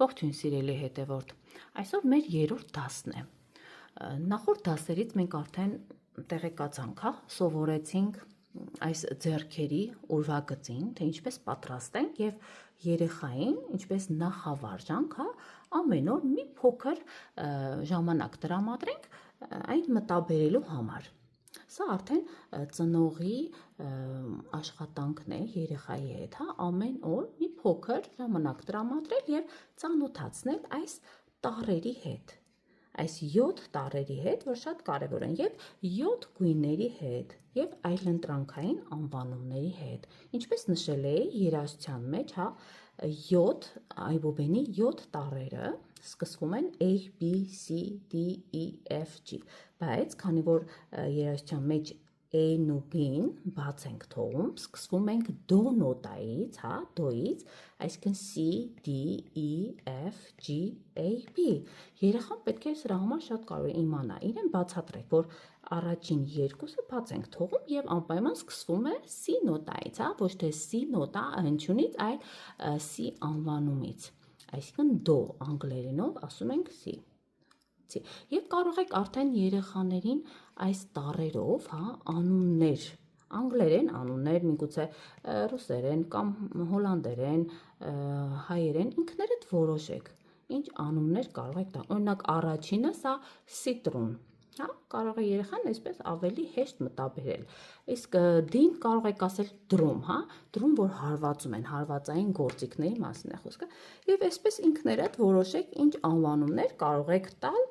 Ողջույն սիրելի հետևորդ, այսօր մեր երրորդ դասն է, նախորդ դասերից մենք արդեն տեղեկացանք, սովորեցինք այս ձեռքերի ուրվագծին, թե ինչպես պատրաստենք և երեխային, ինչպես նախավարժանք, ամեն օր մի փոքր ժամանակ տրամադրենք այն մտաբերելու համար։ Սա արդեն ծնողի աշխատանքն է երեխայի հետ, ամեն օր մի փոքր ժամանակ տրամադրել և ծանոթացնել այս տառերի հետ, այս 7 տառերի հետ, որ շատ կարևոր են, և 7 գույների հետ, և այլընտրանքային անվանումների հետ, ինչպես նշել էի երաժշտության մեջ, 7 այբուբենի 7 տառերը սկսվում են A, B, C, D, E, F, G, բայց քանի որ երաժշտության մեջ A-ն ու B-ն բաց ենք թողում, սկսվում ենք դո նոտայից, դոից, այսինքն C, D, E, F, G, A, B, երեխան պետք է սրա համար շատ կարող է իմանա, իրեն բացատրեք, որ առաջին երկուսը բաց ենք թողում և անպայման սկսվում է C նոտայից, ոչ թե C նոտա հնչյունից, այլ C անվանումից, այսինքն դո, անգլերենով ասում ենք C, և կարող եք արդեն երեխաներին այս տառերով անուններ, անգլերեն անուններ, միգուցե ռուսերեն կամ հոլանդերեն, հայերեն, ինքներդ որոշեք, ինչ անուններ կարող եք տալ, օրինակ առաջինը սա սիտրուն, կարող է երեխան այսպես ավելի հեշտ մտաբերել, իսկ D-ն կարող եք ասել դրում, դրում, որ հարվածում են, հարվածային գործիքների մասին է խոսքը, և այսպես ինքներդ որոշեք ինչ անվանումներ կարող եք տալ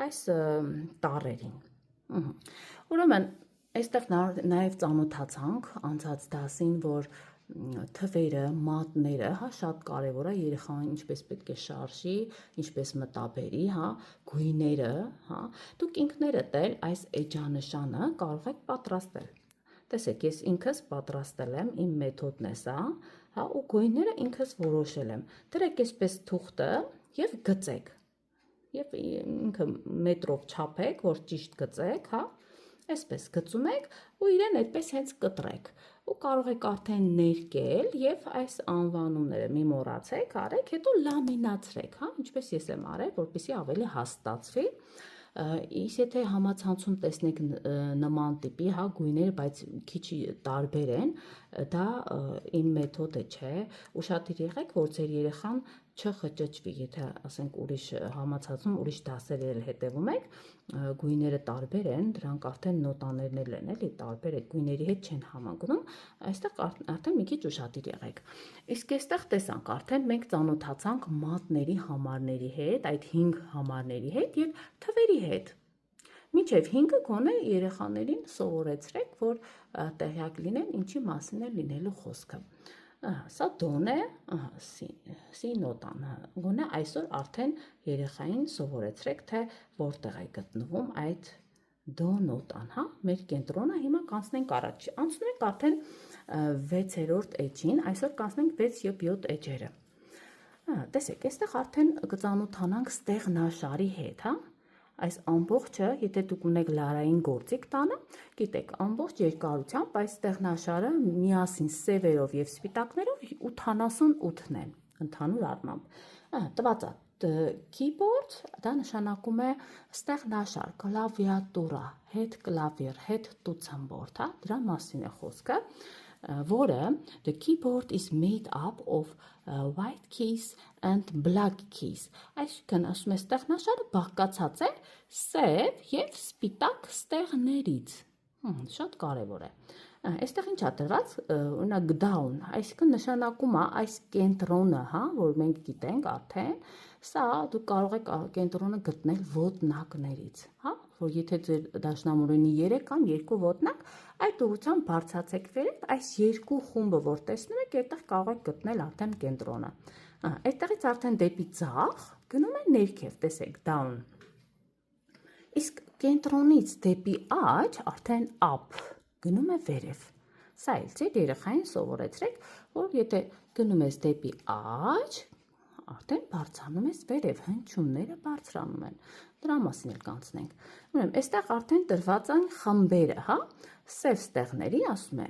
այս տառերին, ուրեմն այստեղ նաև ծանոթացանք անցած դասին, որ թվերը, մատները շատ կարևոր է երեխան ինչպես պետք է շարժի, ինչպես մտաբերի, գույները, դուք ինքներդ էլ այս էջանշանը կարող եք պատրաստել, տեսեք ես ինքս պատրաստել եմ, իմ մեթոդն է սա, ու գույները ինքս որոշել եմ, դրեք այսպես թուղթը և գծեք, և ինքը մետրով չափեք, որ ճիշտ գծեք, այսպես գծում եք ու իրեն այդպես հենց կտրեք ու կարող եք արդեն ներկել և այս անվանումները մի մոռացեք, արեք, հետո լամինացրեք, ինչպես ես եմ արել, որպեսզի ավելի հաստատվի, իսկ եթե համացանցում տեսնեք նման տիպի գույները, բայց քիչ տարբեր են, դա իմ մեթոդը չէ, ուշադիր եղեք, որ ձեր երեխան չխճճվի, եթե ասենք ուրիշ համացանցում ուրիշ դասեր հետևում եք, գույները տարբեր են, դրանք արդեն նոտաներն են, էլի տարբեր է, գույների հետ չեն համընկնում, այստեղ արդեն մի քիչ ուշադիր եղեք, իսկ այստեղ տեսանք, արդեն մենք ծանոթացանք մատների համարների հետ, այդ 5 համարների հետ և թվերի հետ, մինչև 5-ը գոնե երեխաներին սովորեցրեք, որ տեղյակ լինեն ինչի մասին է լինելու խոսքը, սա դոն է, C նոտան, գոնե այսօր արդեն երեխային սովորեցրեք, թե որտեղ է գտնվում այդ դո նոտան, մեր կենտրոնը հիմա կանցնենք առաջ, անցնում ենք արդեն 6-րդ էջին, այսօր կանցնենք 6 և 7 էջերը, տեսեք, այստեղ արդեն կծանոթանանք ստեղնաշարի հետ, այս ամբողջը, եթե դուք ունեք լարային գործիք տանը, գիտեք, ամբողջ երկարությամբ այս ստեղնաշարը միասին սևերով և սպիտակներով 88-ն են, ընդհանուր առմամբ, տված է keyboard, դա նշանակում է ստեղնաշար, կլավիատուրա, հետ կլավիր, հետ տուցմբորդ, դրա մասին է խոսքը, որը the keyboard is made up of white keys and black keys, այսինքն ասում է ստեղնաշարը բաղկացած է սև և սպիտակ ստեղներից, շատ կարևոր է, այստեղ ինչ է դրված, օրինակ down, այսինքն նշանակում է այս կենտրոնը, որ մենք գիտենք արդեն, սա դուք կարող եք կենտրոնը գտնել ոտնակներից, որ եթե ձեր դաշնամուրենի 3 կամ 2 ոտնակ, այդ ուղղությամբ բարձրացեք վերև, այս երկու խումբը, որ տեսնում եք, այդտեղ կարող եք գտնել արդեն կենտրոնը, այդտեղից արդեն դեպի ձախ գնում է ներքև, տեսեք, down, իսկ կենտրոնից դեպի աջ արդեն up, գնում է վերև, սա էլ ձեր երեխային սովորեցրեք, որ եթե գնում ես դեպի աջ, արդեն բարձրանում ես վերև, հնչյունները բարձրանում են, դրա մասին էլ կանցնենք, այստեղ արդեն տրված են խմբերը, Սև ստեղների ասում է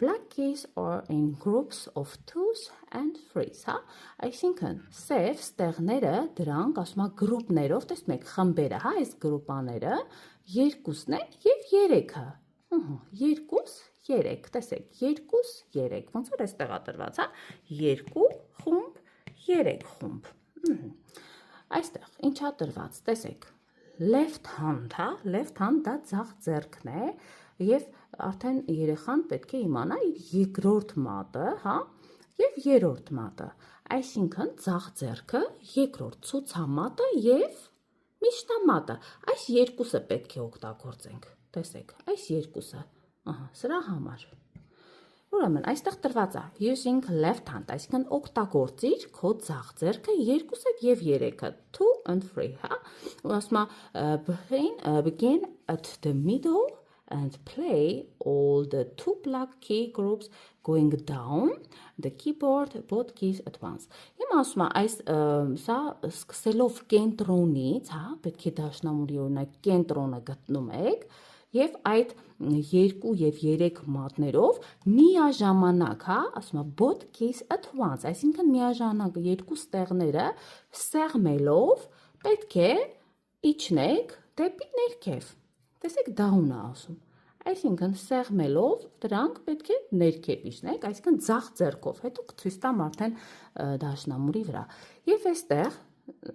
black keys are in groups of 2s and 3s, հա, այսինքն սև ստեղները դրանք ասում է գրուպներով, տեսնում եք խմբերը, հա, այս գրուպաները երկուսն են եւ երեքը, երկուս, երեք, տեսեք, երկուս, երեք, ոնց որ այստեղ է տրված, հա, երկու խումբ, երեք խումբ, այստեղ ինչա տրված, տեսեք, left hand, հա, left hand դա ձախ ձեռքն է եւ արդեն երեխան պետք է իմանա իր երկրորդ մատը, հա, եւ երրորդ մատը, այսինքն ձախ ձեռքը, երկրորդ ցուցամատը եւ միջնամատը, այս երկուսը պետք է օգտագործենք, տեսեք, այս երկուսը, սրա համար, ուրեմն այստեղ տրված է using left hand, այսինքն օգտագործիր քո ձախ ձեռքը, երկուսը եւ երեքը, 2 and 3, հա, ու ասում է begin at the middle and play all the 2 black key groups going down the keyboard both keys at once. Հիմա ասում է այս սա սկսելով կենտրոնից, հա, պետք է դաշնամուրի օրինակ կենտրոնը գտնում եք եւ այդ 2 եւ 3 մատներով միաժամանակ, հա, ասում է both keys at once, այսինքն միաժամանակ երկու ստեղները սեղմելով պետք է իջնեք դեպի ներքև. Տեսեք down-ը ասում, այսինքն սեղմելով դրանք պետք է ներքև իջնեք, այսինքն ձախ ձեռքով, հետո կցույց տամ արդեն դաշնամուրի վրա, եւ այստեղ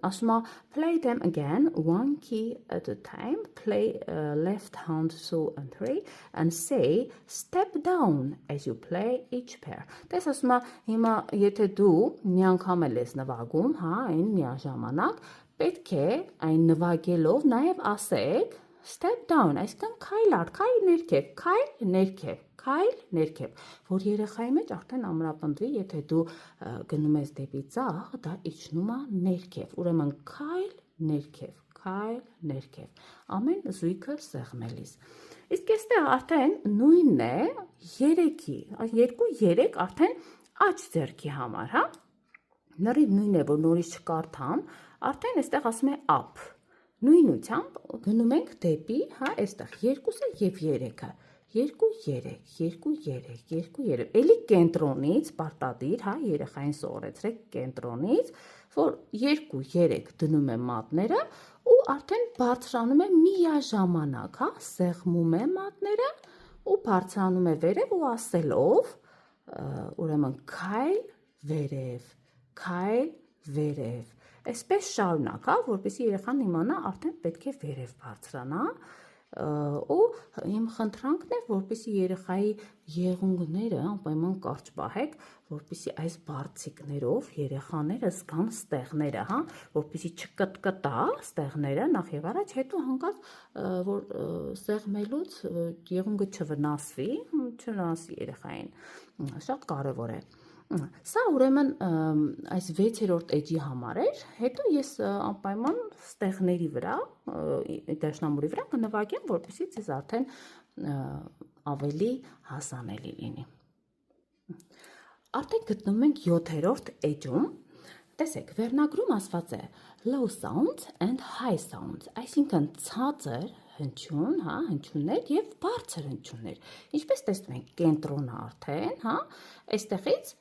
ասում է play them again, one key at a time, play left hand 2 and 3, and say step down as you play each pair, տես ասում է հիմա եթե դու մի անգամ էլ ես նվագում, հա, այն միաժամանակ, պետք է այն նվագելով նաև ասեք step down, այսինքն քայլ առ, քայլ ներքև, քայլ ներքև, քայլ ներքև, որ երեխայի մեջ արդեն ամրապնդվի, եթե դու գնում ես դեպի ձախ, դա իջնում է ներքև, ուրեմն քայլ ներքև, ամեն զույգը սեղմելիս։ Իսկ այստեղ արդեն նույնն է 3-ի, 2-3 արդեն աջ ձեռքի համար, հա։ Նորից նույնն է, որ նորից չկարդամ, արդեն այստեղ ասում է up։ Նույնությամբ գնում ենք դեպի, հա, այստեղ 2-ը եւ 3-ը, 2-3, էլի կենտրոնից պարտադիր, հա, երեխային սովորեցրեք կենտրոնից, որ 2-3 դնում է մատները ու արդեն բարձրանում է միաժամանակ, հա, սեղմում է մատները ու բարձրանում է վերև ու ասելով, ուրեմն քայլ վերև, այսպես շարունակ, հա, որպեսզի երեխան իմանա արդեն պետք է վերև բարձրանա ու իմ խնդրանքն է, որպեսզի երեխայի եղունգները անպայման կարճ պահեք, որպեսզի այս բարձիկներով երեխաները զգան ստեղները, հա, որպեսզի չկտկտա ստեղները նախ եւ առաջ, հետո հանկարծ որ սեղմելուց եղունգը չվնասվի երեխային, շատ կարևոր է։ Սա ուրեմն այս 6-րդ էջի համար էր, հետո ես անպայման ստեղների վրա, դաշնամուրի վրա կնվագեմ, որպեսզի ձեզ արդեն ավելի հասանելի լինի։ Արդեն գտնում ենք 7-րդ էջում, տեսեք, վերնագրում ասված է low sounds and high sounds, այսինքն ցածր հնչյուն, հա, հնչյուններ եւ բարձր հնչյուններ։ Ինչպես տեսնում ենք կենտրոնը արդեն, հա, այստեղից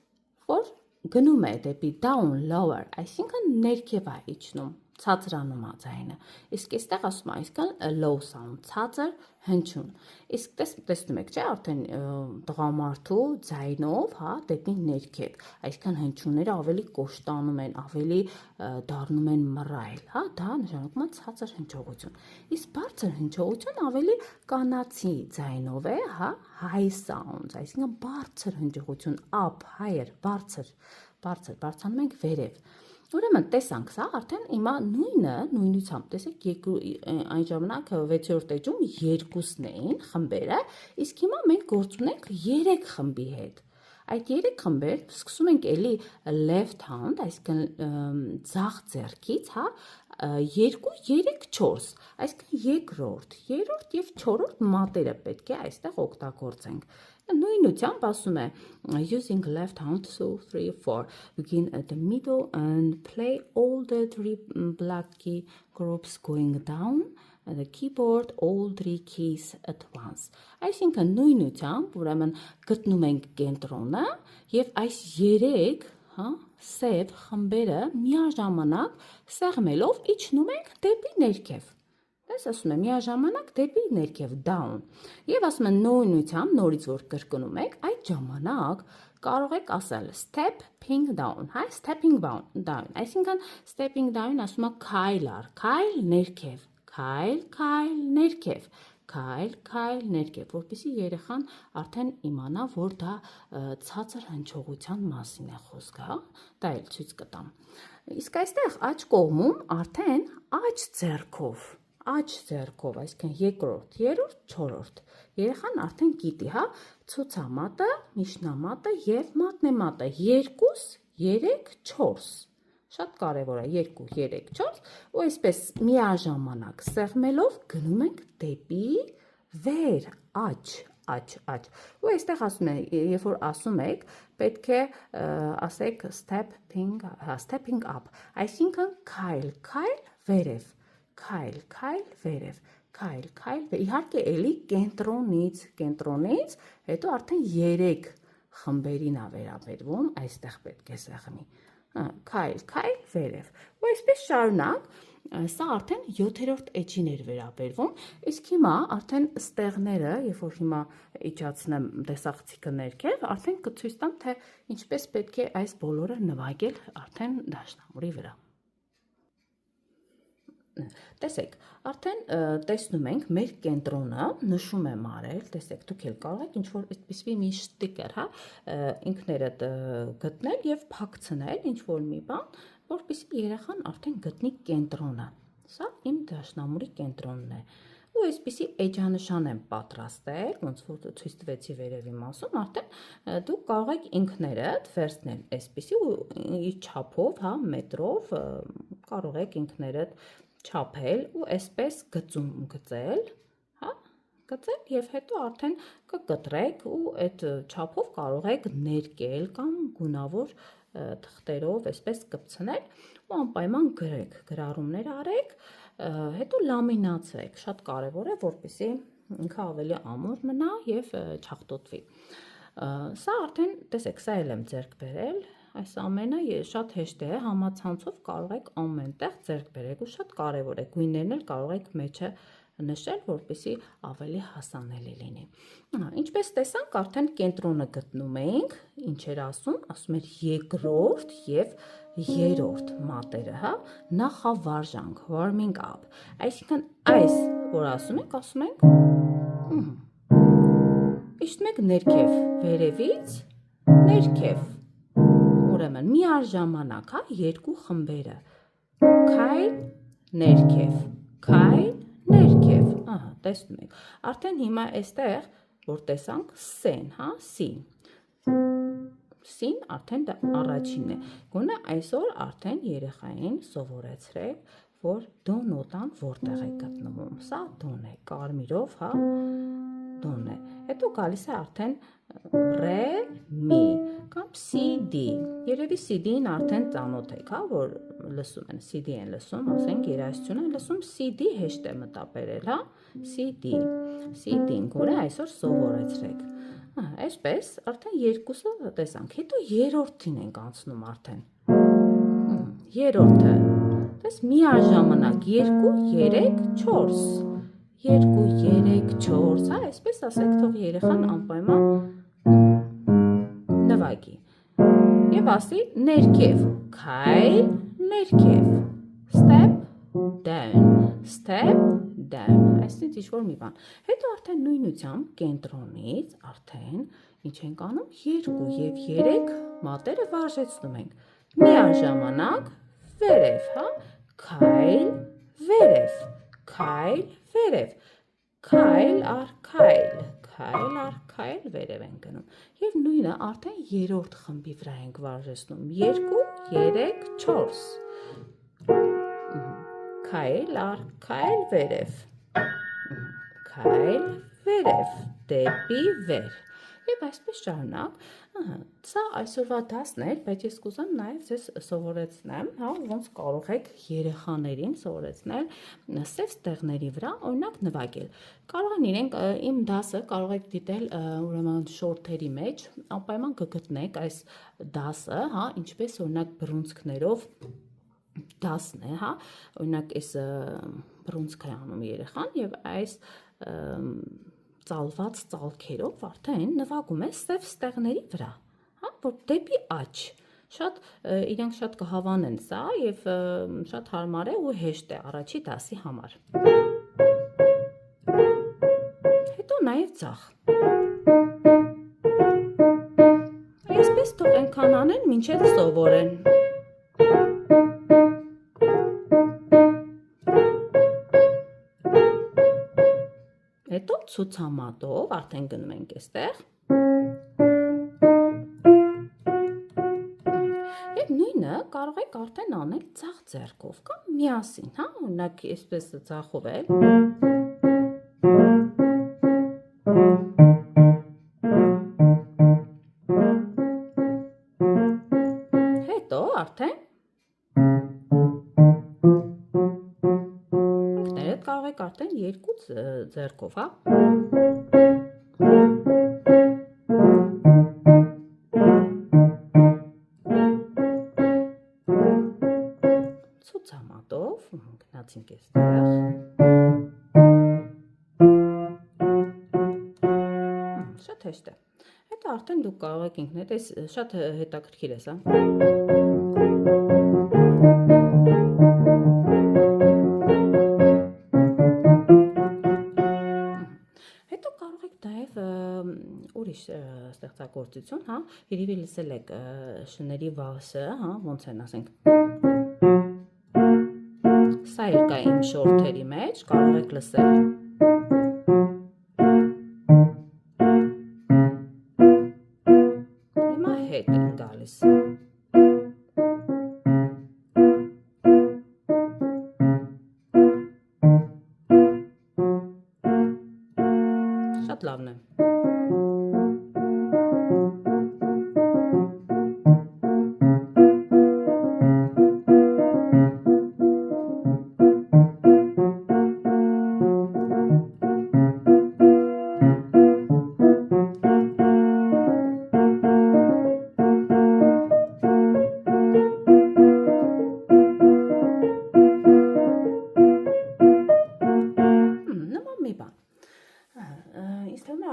որ գնում է դեպի down, lower, այսինքն ներքև է իջնում, ցածրանում է ձայնը, իսկ այստեղ ասում է, այսինքն low sound, ցածր հնչյուն, իսկ տեսնում եք, չէ, արդեն տղամարդու ձայնով, հա, դեպի ներքև, այսինքն հնչյունները ավելի կոշտանում են, ավելի դառնում են մռայլ, հա, դա նշանակում է ցածր հնչողություն, իսկ բարձր հնչողություն ավելի կանացի ձայնով է, հա, high sounds, այսինքն բարձր հնչողություն, up, higher, բարձրանում ենք վերև։ Ուրեմն տեսանք սա, արդեն հիմա նույնությամբ, տեսեք, այն ժամանակ 6-րդ էջում 2-ն էին խմբերը, իսկ հիմա մենք գործ ունենք 3 խմբի հետ։ Այդ 3 խմբեր սկսում ենք էլի left hand, այսինքն ձախ ձեռքից, հա, 2, 3, 4, այսինքն երկրորդ, երրորդ եւ չորրորդ մատերը պետք է այստեղ օգտագործենք։ Նույնությամբ ասում է using left hand 2, 3, 4, begin at the middle and play all the 3 black key groups going down the keyboard all 3 keys at once. Այսինքն նույնությամբ, ուրեմն գտնում ենք կենտրոնը եւ այս 3, սև խմբերը միաժամանակ սեղմելով իջնում ենք դեպի ներքև։ Դες ասում եմ միաժամանակ դեպի ներքև down։ Եվ ասում եմ նույնությամբ նորից որ կրկնում եք, այդ ժամանակ կարող եք ասել stepping down, հա, stepping down, այսինքն stepping down ասում է քայլ առ, քայլ ներքև, քայլ ներքև, քայլ ներքև, որպեսզի երեխան արդեն իմանա, որ դա ցածր հնչողության մասին է խոսքը, հա, դա էլ ցույց կտամ։ Իսկ այստեղ աջ կողմում արդեն աջ ձեռքով, այսինքն երկրորդ, երրորդ, չորրորդ։ Երեխան արդեն գիտի, հա, ցուցամատը, միջնամատը եւ մատնեմատը 2, 3, 4։ Շատ կարևոր է 2, 3, 4 ու այսպես միաժամանակ սեղմելով գնում ենք դեպի վեր, աջ։ Ու այստեղ ասում են, երբ որ ասում եք, պետք է ասեք stepping up, այսինքն քայլ վերև, քայլ վերև, քայլ, իհարկե էլի կենտրոնից, հետո արդեն 3 խմբերին է վերաբերվում, այստեղ պետք է սեղմի, քայլ վերև, ու այսպես շարունակ, սա արդեն 7-րդ էջին էր վերաբերվում, իսկ հիմա արդեն ստեղները, երբ որ հիմա իջացնեմ տեսախցիկը ներքև, արդեն կցույց տամ, թե ինչպես պետք է այս բոլորը նվագել արդեն դաշնամուրի վրա։ Տեսեք, արդեն տեսնում ենք մեր կենտրոնը նշում եմ արել, տեսեք, դուք էլ կարող եք ինչ-որ այսպիսի մի շտիկեր, հա, ինքներդ գտնել և փակցնել ինչ-որ մի բան, որպեսզի երեխան արդեն գտնի կենտրոնը, սա իմ դաշնամուրի կենտրոնն է, ու այսպիսի էջանշան եմ պատրաստել, ոնց որ ցույց տվեցի վերևի մասում, արդեն դուք կարող եք ինքներդ վերցնել այսպիսի ու իր չափով, հա, մետրով կարող եք ինքներդ չափել ու այսպես գծում գծել, հա, գծել եւ հետո արդեն կկտրեք ու այդ չափով կարող եք ներկել կամ գունավոր թղթերով այսպես կպցնել ու անպայման գրեք, գրառումներ արեք, հետո լամինացրեք, շատ կարևոր է, որպեսզի ինքը ավելի ամուր մնա եւ չախտոտվի։ Սա արդեն, տեսեք, սա էլ եմ ձեռք բերել, այս ամենը շատ հեշտ է, համացանցով կարող եք ամենտեղ ձեռք բերեք ու շատ կարևոր է, գույներն էլ կարող եք մեջը նշել, որպեսզի ավելի հասանելի լինի։ Ինչպես տեսանք, արդեն կենտրոնը գտնում էինք, ինչ էր ասում էր երկրորդ եւ երրորդ մատերը, հա, նախավարժանք, warming up, այսինքն այս, որ ասում ենք, իջնում եք ներքև, վերևից, ներքև, ուրեմն միաժամանակ, հա, երկու խմբերը, քայլ, ներքև, ահա, տեսնում եք, արդեն հիմա այստեղ, որ տեսանք, սեն, հա, սին արդեն դա առաջինն է, գոնե այսօր արդեն երեխային սովորեցրեք, որ դո նոտան որտեղ է գտնվում, սա դոն է, կարմիրով, հա, դոն է, հետո գալիս է արդեն ռե, մի, կամ CD, երևի CD-ին արդեն ծանոթ եք, հա, որ լսում են, CD են լսում, ասենք երաժշտություն են լսում, CD հեշտ է մտաբերել, հա, CD-ին գոնե այսօր սովորեցրեք, այսպես արդեն երկուսը տեսանք, հետո երրորդին ենք անցնում արդեն, երրորդը, տես միաժամանակ 2, 3, 4, 2, 3, 4, հա, այսպես ասեք թող երեխան անպայման նվագի և ասի ներքև, քայլ, ներքև, step down, այսինքն ինչ-որ մի բան, հետո արդեն նույնությամբ կենտրոնից արդեն ինչ ենք անում, 2 և 3 մատերը վարժեցնում ենք, միաժամանակ վերև, հա, քայլ, վերև, քայլ առ քայլ վերև ենք գնում և նույնը արդեն երրորդ խմբի վրա ենք վարժեցնում 2, 3, 4 քայլ առ քայլ վերև դեպի վեր Եվ այսպես շարունակ, սա այսօրվա դասն էր, բայց ես կուզեմ նաև ձեզ սովորեցնեմ, հա, ոնց կարող եք երեխաներին սովորեցնել սև ստեղների վրա օրինակ նվագել։ Կարող են իրենք իմ դասը կարող եք դիտել ուրեմն շորթերի մեջ, անպայման կգտնեք այս դասը, հա, ինչպես օրինակ բռունցքներով դասն է, հա, օրինակ այս բռունցք է անում երեխան եւ այս ծալված ծալքերով արդեն նվագում է սև ստեղների վրա, հա, որ դեպի աջ։ Շատ իրենք շատ կհավանեն սա եւ շատ հարմար է ու հեշտ է առաջի դասի համար։ Հետո նաեւ ձախ։ Այսպես թող այնքան անեն, մինչև սովորեն։ Հետո ցուցամատով արդեն գնում ենք այստեղ։ Եվ նույնը կարող եք արդեն անել ձախ ձեռքով կամ միասին, հա, օրինակ այսպես ձախով էլ։ Հետո արդեն կարող եք արդեն երկու ձեռքով, հա։ Ցուցամատով գնացինք այստեղ։ Շատ հեշտ է։ Հետո արդեն դուք կարող եք ինքներդ, այս շատ հետաքրքիր է սա։ Ուրիշ ստեղծագործություն, հա, երևի լսել եք շների վալսը, հա, ոնց են ասենք։ Սա էլ կա իմ շորթերի մեջ, կարող եք լսել։ Հիմա հետ են գալիս։ Շատ լավն է։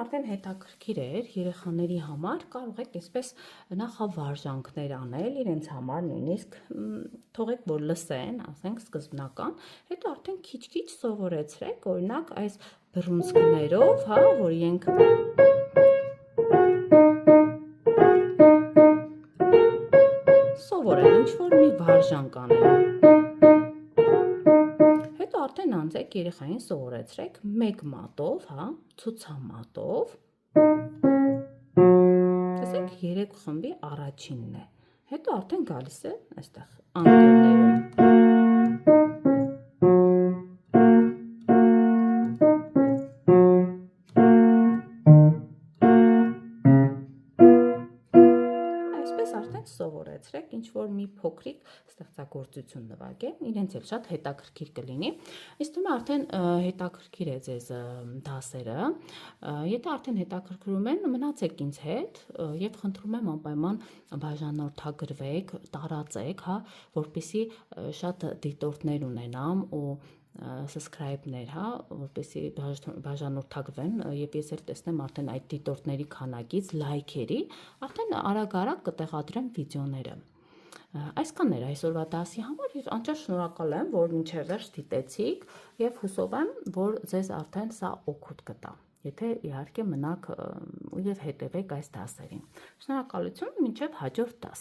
Արդեն հետաքրքիր էր երեխաների համար, կարող եք այսպես նախավարժանքներ անել իրենց համար, նույնիսկ թողեք որ լսեն, ասենք սկզբնական, հետո արդեն քիչ-քիչ սովորեցրեք, օրինակ այս բռունցքներով, հա, որ իրենք սովորեն, ինչ-որ մի վարժանք անեն։ Արդեն անցեք երեխային սովորեցրեք մեկ մատով, հա, ցուցամատով։ Տեսեք 3 խմբի առաջինն է։ Հետո արդեն գալիս է այստեղ անկյուններում։ Այսպես արդեն սովորեցրեք ինչ-որ մի փոքրիկ ստեղծագործություն նվագեմ, իրենց էլ շատ հետաքրքիր կլինի։ Իսկ թվում է արդեն հետաքրքիր է ձեզ դասերը։ Եթե արդեն հետաքրքրում են, մնացեք ինձ հետ եւ խնդրում եմ անպայման բաժանորդագրվեք, տարածեք, հա, որպեսզի շատ դիտորդներ ունենամ ու subscribe-ներ, հա, որպեսզի բաժանորդագրվեն եւ ես էլ տեսնեմ արդեն այդ դիտորդների քանակից, լայքերի, արդեն արագ-արագ կտեղադրեմ վիդեոները։ Այսքանն էր այսօրվա դասի համար եւ անչափ շնորհակալ եմ, որ մինչեւ վերջ դիտեցիք եւ հուսով եմ, որ ձեզ արդեն սա օգուտ կտա։ Եթե իհարկե մնաք ու եւ հետևեք այս դասերին։ Շնորհակալություն, մինչեւ հաջորդ դաս։